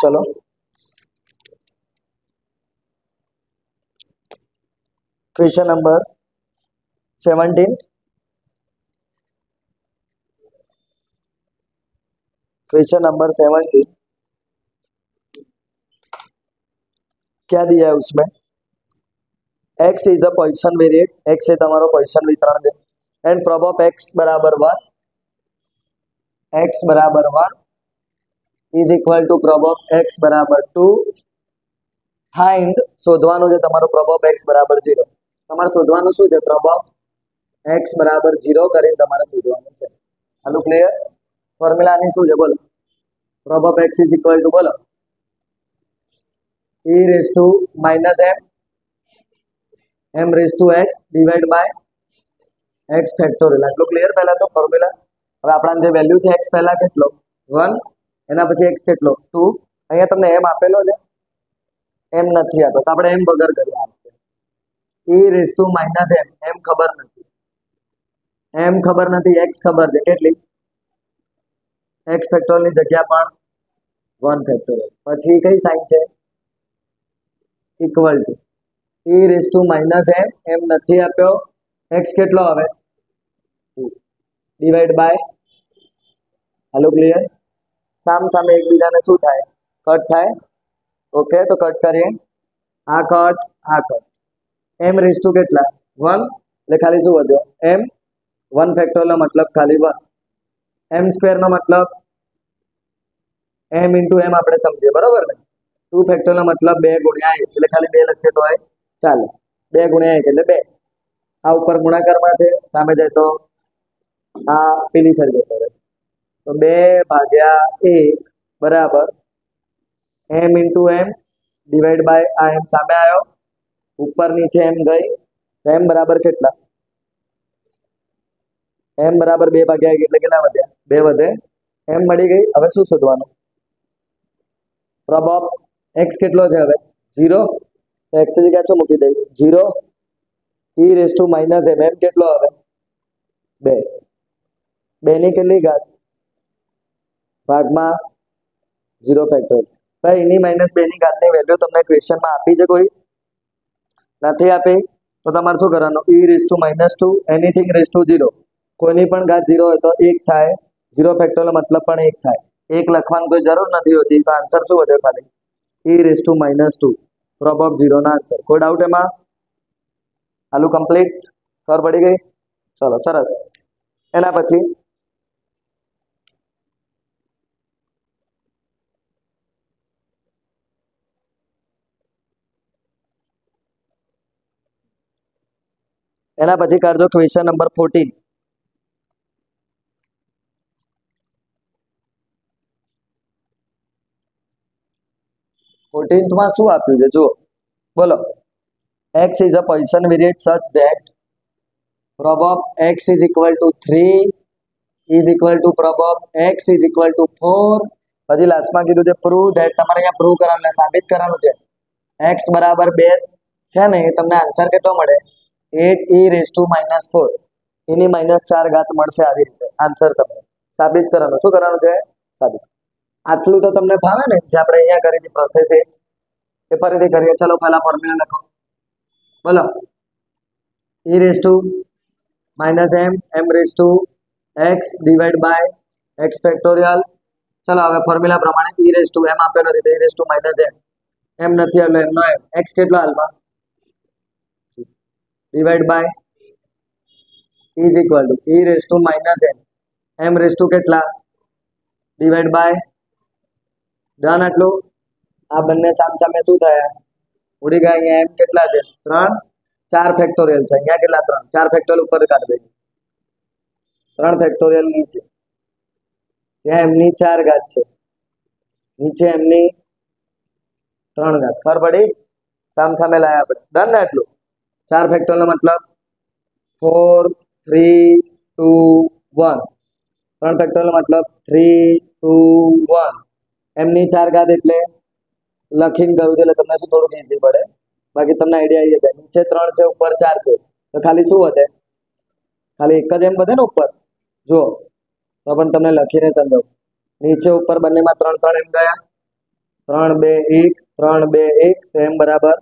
चलो question number 17। Question number 17 क्या दिया है उसमें? x is a position variate, x है तुम्हारो पोजिशन वितरण दे एंड प्रोब ऑफ x बराबर 1, x बराबर 1 is equal to prob of x बराबर 2। फाइंड शोधવાનું છે તમારો પ્રોબ ઓફ x બરાબર 0। તમારે શોધવાનું શું છે? પ્રોબ ઓફ x બરાબર 0 કરીને તમારે શોધવાનું છે। હાલો ક્લિયર? ફોર્મ્યુલાની શું છે બોલો? Prob of x is equal to બોલો e raise to minus m raise to x divide by x factorial. આટલું ક્લિયર? પહેલા તો ફોર્મ્યુલા। હવે આપણા જે વેલ્યુ છે x પહેલા કેટલો 1, એના પછી x કેટલો 2। અહીંયા તમને m આપેલો છે, m નથી આપ્યો તો આપણે m વગર કરીએ। e raise to minus m ખબર નથી, m ખબર નથી, x ખબર છે કેટલી? x ફેક્ટોરિયલ ની જગ્યા પણ 1 ફેક્ટોરિયલ, પછી કઈ સાઇન છે? Equal to e raise to minus m નથી આપ્યો, x કેટલો આવે 2 ડિવાઇડ બાય। Hello clear? સામ સામે એકબીજાને શું થાય? કટ થાય। ઓકે તો કટ કરીએ, આ કટ આ કટ। m રેઝ ટુ કેટલા 1 એટલે ખાલી શું વધ્યો m, 1 ફેક્ટોરિયલ નો મતલબ ખાલી 1, m સ્ક્વેર નો મતલબ m ઇન્ટુ m આપણે સમજીએ બરોબર ને। 2 ફેક્ટોરિયલ નો મતલબ 2 ગુણ્યા 1 એટલે ખાલી 2 લખીએ તો હોય ચાલે, 2 ગુણ્યા 1 એટલે 2। આ ઉપર ગુણાકારમાં છે, સામે જાય તો આ પેલી સાઈડ જતો રહે તો 2 ભાગ્યા 1 બરાબર m into m divide by આ m સામે આવ્યો, ઉપર નીચે m ગઈ તો m બરાબર કેટલા? m બરાબર 2 ભાગ્યા 1 એટલે કેટલા વધ્યા? 2 વધે, m મળી ગઈ। હવે શું શોધવાનું? પ્રોબ ઓફ x કેટલો છે હવે 0, તો x ની જગ્યાએ શું મૂકી દઈશ 0, e raise to minus m, m કેટલો હવે 2, 2 ની કેટલી ઘાત ભાગમાં 0 ફેક્ટોરિયલ। ભાઈ એની માઇનસ 2 ની ઘાતની વેલ્યુ તમને ક્વેશ્ચનમાં આપી છે? કોઈ નથી આપી તો તમારે શું કરવાનું? e raise to minus 2 anything raise to 0, કોઈની પણ ઘાત 0 હોય તો 1 થાય, 0 ફેક્ટોરિયલ મતલબ પણ 1 થાય, 1 લખવાની કોઈ જરૂર નથી હોતી તો આન્સર શું વધે? ખાલી e raise to minus 2 prob of 0 ના આન્સર। કોઈ ડાઉટ એમાં? આલુ કમ્પ્લીટ? ખબર પડી ગઈ? ચલો સરસ। એના પછી કાઢજો ક્વેશ્ચન નંબર 14। 14th માં શું આપ્યું છે જુઓ બોલો। x is a position variate such that prob of x is equal to 3 is equal to prob of x is equal to 4। પછી લાસ્ટમાં કીધું છે પ્રૂવ ધેટ, તમારે અહીંયા પ્રૂવ કરવાનું, સાબિત કરવાનું છે x બરાબર 2 છે ને એ તમને આન્સર કેટલો મળે 8 e raise to minus 4 any minus 4 ઘાત મળશે। આવી રીતે આન્સર તમને સાબિત કરવાનું। શું કરવાનું છે? સાબિત। આટલું તો તમને ભાવે ને જે આપણે અહીંયા કરી હતી પ્રોસેસ એ ફરીથી કરીએ। ચલો પહેલા ફોર્મ્યુલા લખો બોલો e raise to minus m raise to x divide by x factorial. ચલો હવે ફોર્મ્યુલા પ્રમાણે e રેઝ ટુ m આપેલો છે e raise to minus m નથી એટલે m નો m, x કેટલો હાલમાં divide by is equal to e raise to minus m raise to કેટલા ડિવાઇડ બાય ડન। આટલું આ બંને સામસામે શું થયા? ઉડી ગયા। અહીંયા m કેટલા છે 3, 4 ફેક્ટોરિયલ છે, અહીંયા કેટલા 3, 4 ફેક્ટોરિયલ ઉપર કાઢી દઈએ, 3 ફેક્ટોરિયલ નીચે, ત્યાં m ની 4 ઘાત છે, નીચે m ની 3 ઘાત। ખબર પડી? સામસામે લાયા આપણે, ડન ને? આટલું 4 ફેક્ટોરિયલ નો મતલબ 4 3 2 1, 3 ફેક્ટોરિયલ નો મતલબ 3 2 1, m ની 4 ઘાત એટલે લખીને કહ્યું છે એટલે તમને શું થોડુંક ઈઝી પડે, બાકી તમને આઈડિયા આવી જાય। નીચે 3 છે ઉપર 4 છે તો ખાલી શું વધે? ખાલી એક જ m વધે ને ઉપર, જો તો પણ તમને લખીને સમજાવું। નીચે ઉપર બંનેમાં 3 3 m ગયા, 3 2 1 3 2 1 તો m બરાબર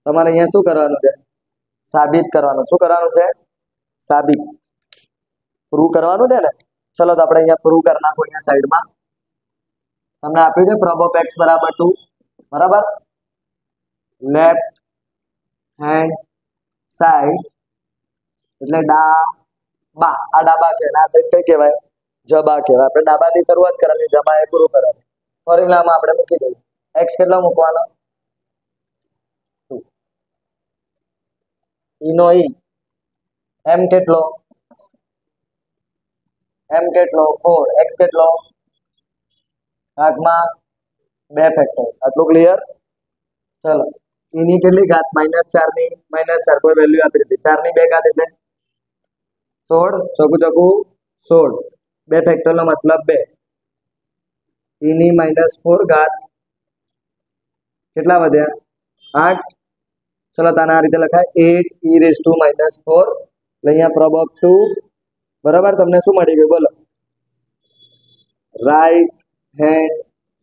તમારે અહીંયા શું કરવાનું છે? સાબિત કરવાનું. શું કરવાનું છે? સાબિત. પ્રૂવ કરવાનું છે ને. ચલો તો આપણે અહીંયા પ્રૂવ કરી નાખો. અહીંયા સાઈડમાં તમને આપ્યું છે prob of x બરાબર 2 બરાબર. લેફ્ટ હેન્ડ સાઈડ એટલે ડાબા. આ ડાબા કહેવાય. આ સાઈડ કઈ કહેવાય? જબા કહેવાય. આપણે ડાબાથી શરૂઆત કરવાની, જબા એ પૂરું કરવાનું. ફોર્મ્યુલામાં આપણે મૂકી દઈએ. x કેટલો મૂકવાનો? 2. e નો e. m કેટલો? m કેટલો? 4. x કેટલો? ભાગમાં 2 ફેક્ટર. આટલું ક્લિયર? ચલો e ની કેટલી ઘાત? -4 ની -4 કોઈ વેલ્યુ આપી દીધી. 4 ની 2 ઘાત એટલે 16. ચોકું ચોકું 16. 2 ફેક્ટરનો મતલબ 2. e ની -4 ઘાત કેટલા વધ્યા? 8. ચલો તાને આ રીતે લખાય 8 e raised to -4. એટલે અહીંયા prob of 2 બરાબર. તમને શું મળી ગયું બોલો? રાઈટ હેન્ડ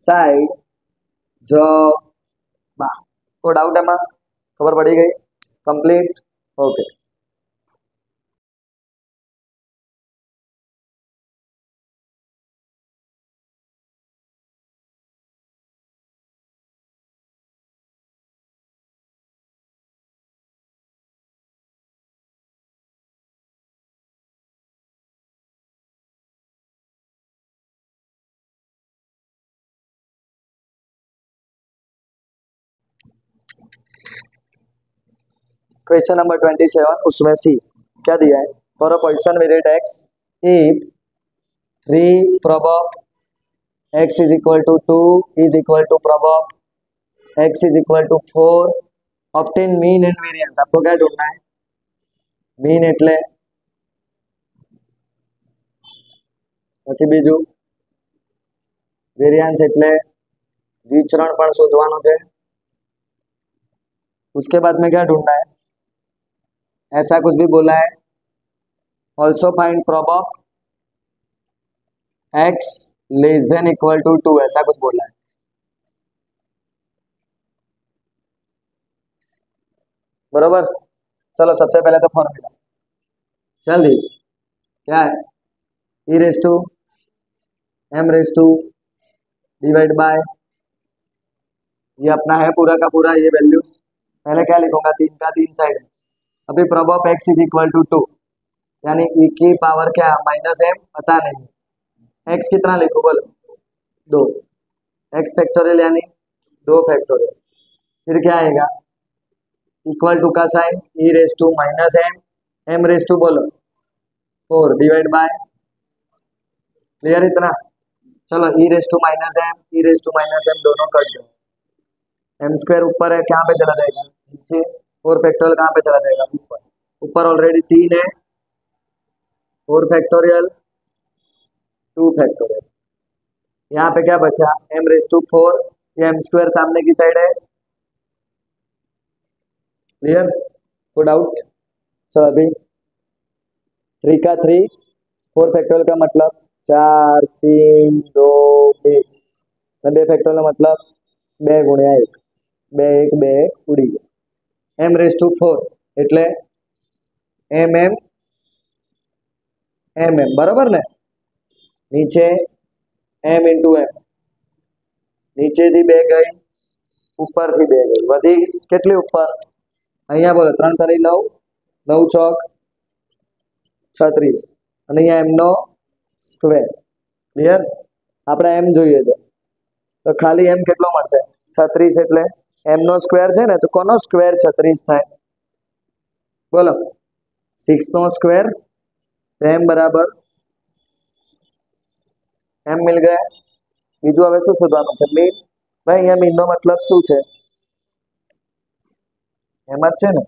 સાઈડ જબા. કોઈ ડાઉટ એમાં? ખબર પડી ગઈ? કમ્પ્લીટ? ઓકે. क्वेश्चन नंबर 27, उसमें सी क्या दिया है? For a position variate x if 3 prob of x is equal to 2 is equal to prob of x is equal to 4 obtain mean and variance. आपको क्या ढूंढना है? मीन એટલે પછી બીજું વેરિયાન્સ એટલે વિચરણ પણ શોધવાનું છે. उसके बाद में क्या ढूंढना है? ऐसा कुछ भी बोला है. Also find prob of x less than equal to 2. ऐसा कुछ बोला है. बरोबर. चलो सबसे पहले तो फॉर्मूला जल्दी क्या है? e raise to m raise to divide by ये अपना है पूरा का पूरा. ये वैल्यूज पहले क्या लिखूंगा? 3 का 3 साइड है. अभी prob of x is equal to 2 यानी e की पावर क्या? -m. पता नहीं x कितना लिखूं बोलो? 2. x फैक्टोरियल यानी 2 फैक्टोरियल. फिर क्या आएगा? इक्वल टू का sign e raise to -m m raise to बोलो 4 डिवाइड बाय. क्लियर इतना? चलो e raise to -m e raise to -m दोनों कट दो. m स्क्वायर ऊपर है, कहाँ पे चला जाएगा? नीचे. 4 फैक्टोरियल कहाँ पे चला जाएगा? ऊपर. ऊपर ऑलरेडी 3 है. 4 फैक्टोरियल 2 फैक्टोरियल. यहाँ पे क्या बचा? m raise to 4. ये m स्क्वायर सामने की साइड है. क्लियर? कोई डाउट? चलो अभी 3 का 3 4 फैक्टोरियल का मतलब 4 3 2 1 2 फैक्टोरियल का मतलब 2 गुण્યા 1 2 1 2 ઉડી ગયો. m રેસ ટુ 4 એટલે mm બરાબર ને? નીચે m ઇન્ટુ m. નીચેથી 2 ગઈ, ઉપરથી 2 ગઈ. વધી કેટલી ઉપર? અહીંયા બોલો 3 તારી 9 9 ચોક 36 અને અહીંયા m નો સ્ક્વેર. ક્લિયર? આપણે m જોઈએ છે તો ખાલી m કેટલો મળશે? 36 એટલે m નો સ્ક્વેર છે ને, તો કોનો સ્ક્વેર 36 થાય? બોલો 6 નો સ્ક્વેર. તો m બરાબર m मिल गया. બીજું હવે શું શોધવાનું છે? મીન. ભાઈ અહીંયા મીન નો મતલબ શું છે? એમ જ છે ને.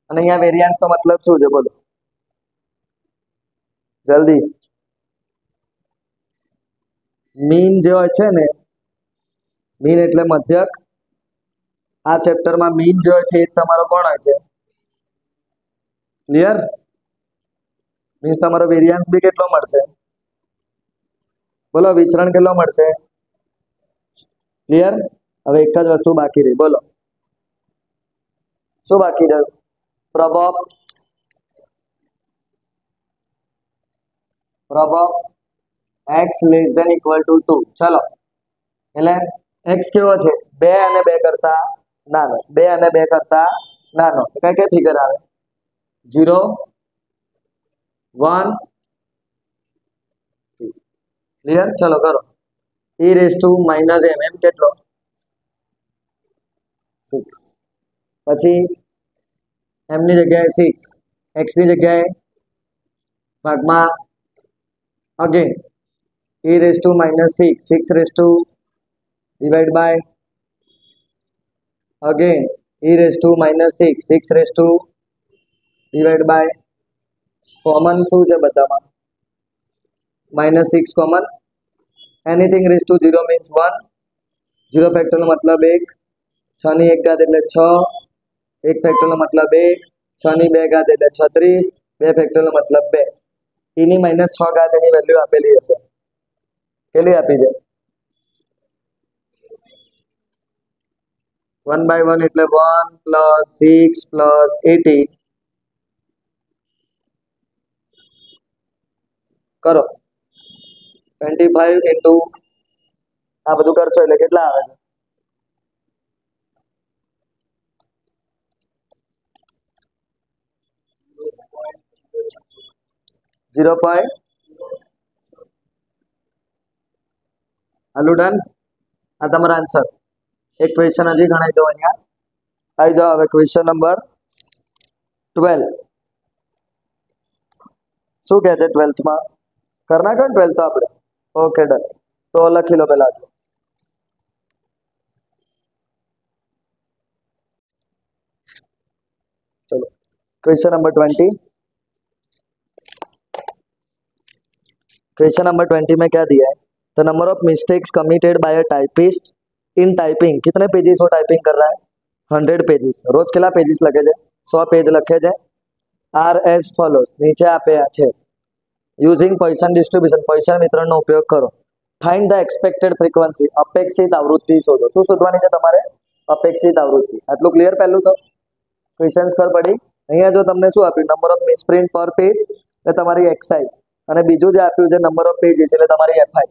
અને અહીંયા વેરિયાન્સ નો મતલબ શું છે બોલો જલ્દી? મીન જે હોય છે ને, મીન એટલે મધ્યક. આ ચેપ્ટરમાં મીન જે હોય છે એ તમારો કોણ હોય છે? ક્લિયર? મીન્સ તમારો વેરિયન્સ બી કેટલો મળશે? બોલો વિચરણ કેટલો મળશે? ક્લિયર? હવે એક જ વસ્તુ બાકી રહી, બોલો શું બાકી રહ્યું? prob x less than equal to 2. ચલો એટલે x કેવો છે? 2 અને 2 કરતા નાનો, 2 અને 2 કરતા નાનો. કઈ કઈ ફિગર આવે? 0 1 2. ક્લિયર? ચલો કરો. e raise to minus m કેટલો? 6. પછી m ની જગ્યાએ 6, x ની જગ્યાએ ભાગમાં again e raise to minus 6, 6 raise to divide by again e raise to minus 6, 6 raise to divide by common શું છે બધામાં? -6 common. Anything raise to 0 means 1. 0 ફેક્ટરનો મતલબ 1. 6 ની 1 ઘાત એટલે 6. 1 ફેક્ટરનો મતલબ 1. 6 ની 2 ઘાત એટલે 36. 2 ફેક્ટરનો મતલબ 2. e ની -6 ઘાત એની વેલ્યુ આપેલી હશે. કેટલી આપી છે? 1/1 એટલે 1 + 6 + 18 કરો 25 ઇન્ટુ આ બધું કરશો એટલે કેટલા આવે છે? 0. હાલું ડન. આ તમારો આન્સર. એક ક્વેશ્ચન હજી ગણાઈ દો અહીંયા. આવી જાઓ હવે ક્વેશ્ચન નંબર 12. શું કહે છે 12th માં? કરી નાખો ને 12th આપણે. Okay done. તો લખી લો પહેલા. चलो क्वेश्चन नंबर 20. क्वेश्चन नंबर 20 में क्या दिया है? The number of mistakes committed by a typist in typing. कितने पेजेस वो टाइपिंग कर रहा है? 100 पेजेस. रोज કેટલા પેજીસ લખે છે? 100 પેજ લખે છે. Are as follows. નીચે આપ્યા છે. Using Poisson distribution. પોઇસન વિતરણનો ઉપયોગ કરો. Find the expected frequency. અપેક્ષિત આવૃત્તિ શોધો. શું શોધવાની છે તમારે? અપેક્ષિત આવૃત્તિ. આટલું ક્લિયર પહેલું તો? ક્વેશ્ચન્સ ખબર પડી? અહીંયા જો તમને શું આપ્યું? નંબર ઓફ મિસપ્રિન્ટ પર પેજ એટલે તમારી એક્સઆઈ, અને બીજું જે આપ્યું છે નંબર ઓફ પેજીસ એટલે તમારી એફઆઈ.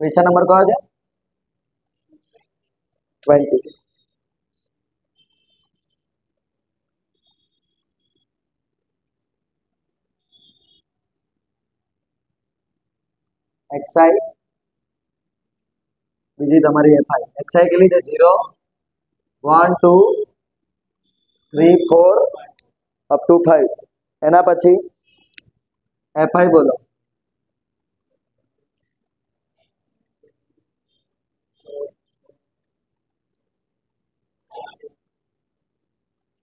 ક્વેશ્ચન નંબર કયો છે? 20. એક્સઆઈ, બીજી તમારી એફઆઈ. એક્સઆઈ કેટલી છે? 0 1 2 3 4 અપ ટુ 5. એના પછી एफआई बोलो.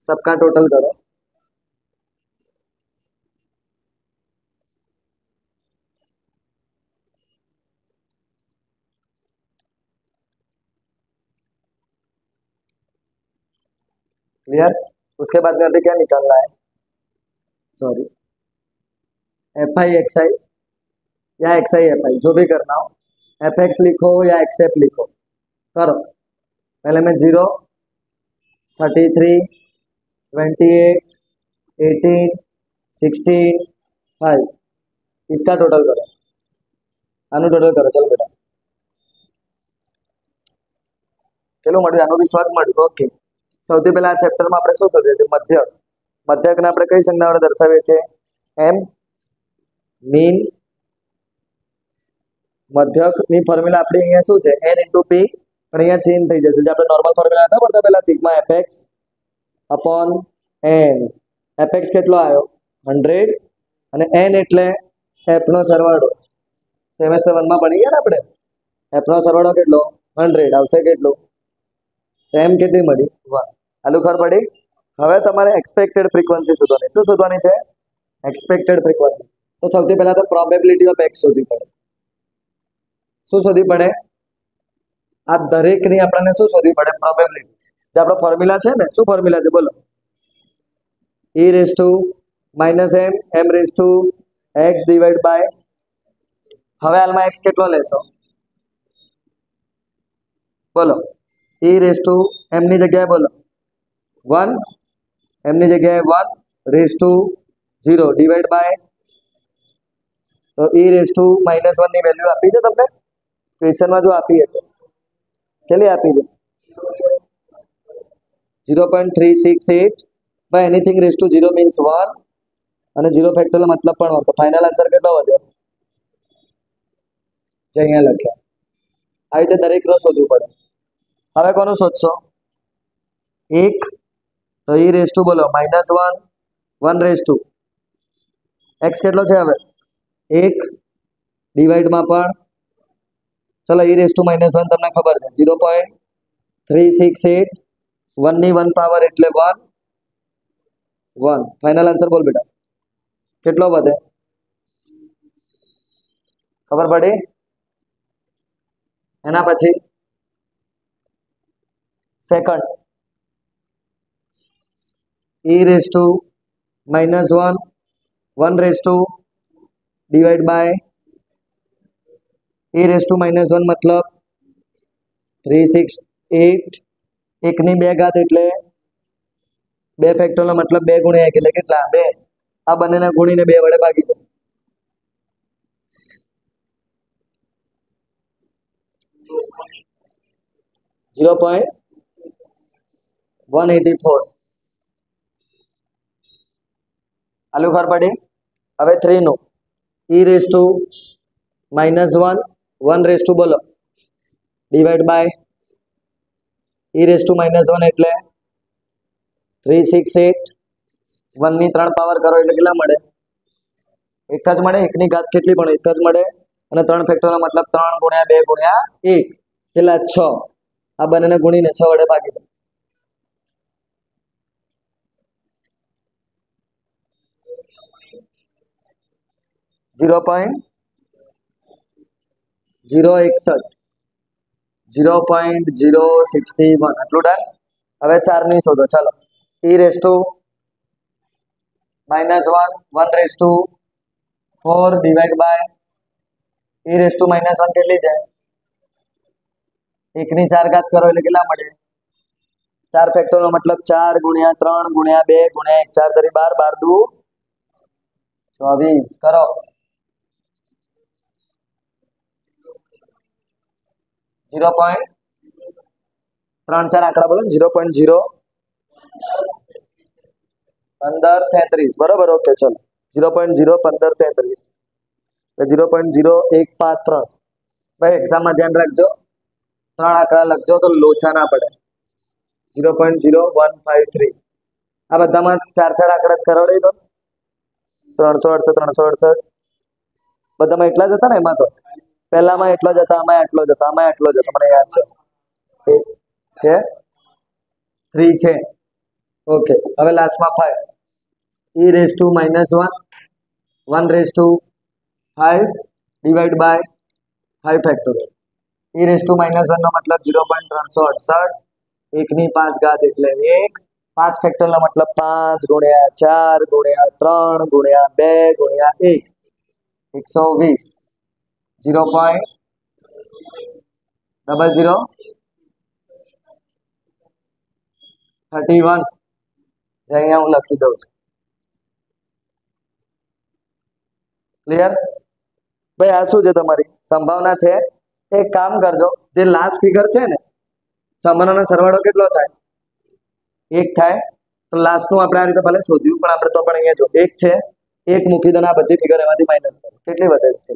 सबका टोटल करो. क्लियर? उसके बाद में अभी क्या निकालना है? सॉरी, एफ आई एक्स आई या एक्स आई एफ आई, जो भी करना हो. एफ एक्स लिखो या एक्स एफ लिखो. करो. पहले मैं 0 33 28 18 16 5. इसका टोटल करो. આનું ટોટલ કરો. ચલો બેટા, કેટલું મળ્યું? આનું વિશ્વાસ મળ્યું. ઓકે. સૌથી પહેલા આ ચેપ્ટરમાં આપણે શું શોધીએ છીએ? મધ્યક. મધ્યકને આપણે કઈ સંજ્ઞા વડે દર્શાવીએ છીએ? એમ. મીન. મધ્યકની ફોર્મ્યુલા આપણી અહીંયા શું છે? n × p. પણ અહીંયા ચેન્જ થઈ જશે. જે આપણે નોર્મલ ફોર્મ્યુલા હતા પડતા પહેલા sigma fx upon n. fx કેટલો આવ્યો? 100. અને n એટલે f નો સરવાળો. સેમેસ્ટર 1 માં ભણી ગયા ને આપણે. f નો સરવાળો કેટલો? 100. આવશે કેટલું? m કેટલી મળી? 1. આલુ ખબર પડી? હવે તમારે એક્સપેક્ટેડ ફ્રીક્વન્સી શોધવાની. શું શોધવાની છે? Expected frequency. તો સૌથી પહેલા તો પ્રોબેબિલિટી ઓફ x શોધવી પડે. શું શોધવી પડે? આ દરેકની આપણને શું શોધવી પડે? પ્રોબેબિલિટી. જે આપણો ફોર્મ્યુલા છે ને, શું ફોર્મ્યુલા છે બોલો? e raise to minus m, m raise to x divide by, હવે હાલમાં x કેટલો લેશો બોલો, e રેસ ટુ એમની જગ્યાએ બોલો 1, એમની જગ્યાએ 1 રેસ ટુ 0 ડિવાઈડ બાય, તો e રેસ ટુ -1 ની વેલ્યુ આપી છે તમને ક્વેશ્ચનમાં, જો આપી હશે કેટલી આપી છે 0.368 by anything raise to 0 means 1 અને 0 ફેક્ટોરિયલ મતલબ પણ 1, તો ફાઇનલ આન્સર કેટલો વધ્યો જે અહીંયા લખ્યા. આ રીતે દરેક રો શોધવું પડે. હવે કોનું શોધશો 1, તો e રેસ ટુ બોલો -1 1 રેસ ટુ x કેટલો છે હવે 1 ડિવાઈડમાં પણ, ચલો e રેસ ટુ -1 તમને ખબર છે 0.368 1 ની 1 પાવર એટલે 1 1, ફાઇનલ આન્સર બોલ બેટા કેટલો વધે ખબર પડી. એના પછી second e raise to -1 1 raise to divide by e raise to -1 મતલબ 368 1 ની 2 ઘાત એટલે 2 ફેક્ટોરિયલ મતલબ 2 ગુણ્યા 1 એટલે કેટલા 2, આ બંનેને ગુણીને 2 વડે ભાગી દો. .184 આલુ ખબર પડી. હવે 3 નું e raise to -1 1 raise to બોલો divide by e raise to -1 એટલે 368 1 ની 3 પાવર કરો એટલે કેટલા મળે 1 જ મળે, 1 ની ઘાત કેટલી પણ 1 જ મળે, અને 3 ફેક્ટોરિયલ મતલબ 3 ગુણ્યા 2 ગુણ્યા 1 કેટલા 6, આ બંનેને ગુણીને 6 વડે ભાગી દો. .061 0.061 આટલું ડન. હવે 4 ની શોધો ચાલો e raise to -1 1 raise to 4 divide by e raise to -1 કેટલી છે 1 ની 4 ઘાત કરો એટલે કેટલા મળે 4 ફેક્ટોરિયલ મતલબ 4 ગુણ્યા 3 ગુણ્યા 2 ગુણ્યા 1 4 તરી 12 12 દુ 24 કરો 0.3 4 આંકડા બોલો 0.0 1533 બરોબર. ઓકે ચલો 0.01533 0.0153 ભાઈ એક્ઝામમાં ધ્યાન રાખજો 3 આંકડા લખજો તો લોચા ના પડે. 0.0153 આ બધામાં 4 આંકડા જ કરાવડી દો 368 બધામાં એટલા જ હતા ને, એમાં તો પહેલામાં એટલો જ હતા, આમાં આટલો જ હતો, આમાં આટલો જ હતો, મને યાદ છે 1 છે 3 છે. ઓકે હવે લાસ્ટમાં 5 e raise to -1 1 raise to 5 divide by 5 factorial e raise to -1 નો મતલબ 0.368 1 ની 5 ઘાત એટલે 1 5 ફેક્ટોરિયલ મતલબ 5 ગુણ્યા 4 ગુણ્યા 3 ગુણ્યા 2 ગુણ્યા 1 120 0.0031 જે અહીંયા હું લખી દઉં છું. ક્લિયર ભાઈ. આ શું છે તમારી સંભાવના છે. એક કામ કરજો, જે લાસ્ટ ફિગર છે ને સંભાવનાનો સરવાળો કેટલો થાય 1 થાય, તો લાસ્ટનું આપણે આ રીતે ભલે શોધ્યું પણ આપણે તો પણ અહીંયા જો 1 છે 1 મૂકી દો આ બધી ફિગર એમાંથી માઇનસ કરો કેટલી વધે છે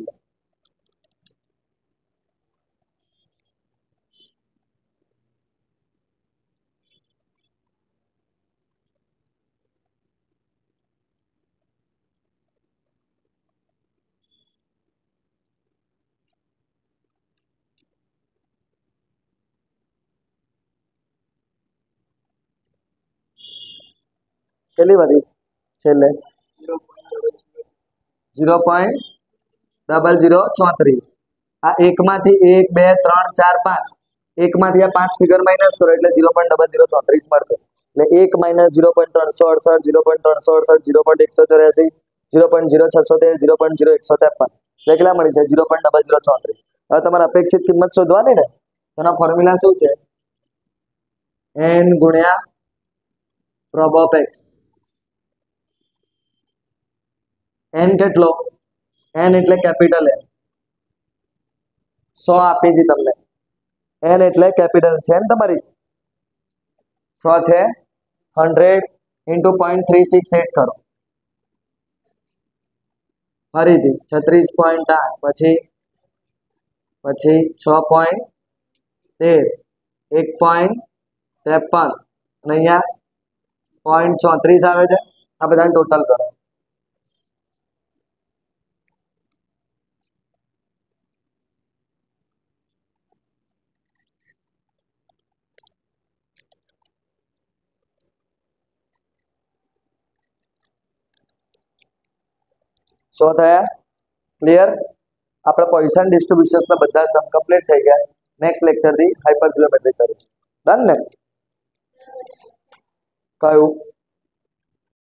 કેટલી વધી છેલ્લે 0.0034 આ 1 માંથી 1 2 3 4 5 1 માંથી આ 5 ફિગર માઇનસ કરો એટલે 0.0034 મળશે. એટલે 1 - 0.368 0.368 0.184 0.0613 0.0153 કેટલા મળી છે 0.0034 હવે તમારે અપેક્ષિત કિંમત શોધવાની ને તેનો ફોર્મ્યુલા શું છે n ગુણ્યા પ્રોબ ઓફ x n કેટલો n એટલે કેપિટલ n 100 આપી દી તમને n એટલે કેપિટલ છે ને તમારી 100 છે 100 into 0.368 કરો ફરીથી 36.8 પછી 6.13 1.53 અને અહીંયા 0.34 આવે છે આ બધાને ટોટલ કરો સો થયા ક્લિયર આપણે પોઇસન ડિસ્ટ્રીબ્યુશન્સના બધા સમ કમ્પ્લીટ થઈ ગયા નેક્સ્ટ લેક્ચરથી હાઇપર જીઓમેટ્રી કરીશું ડન ને કયું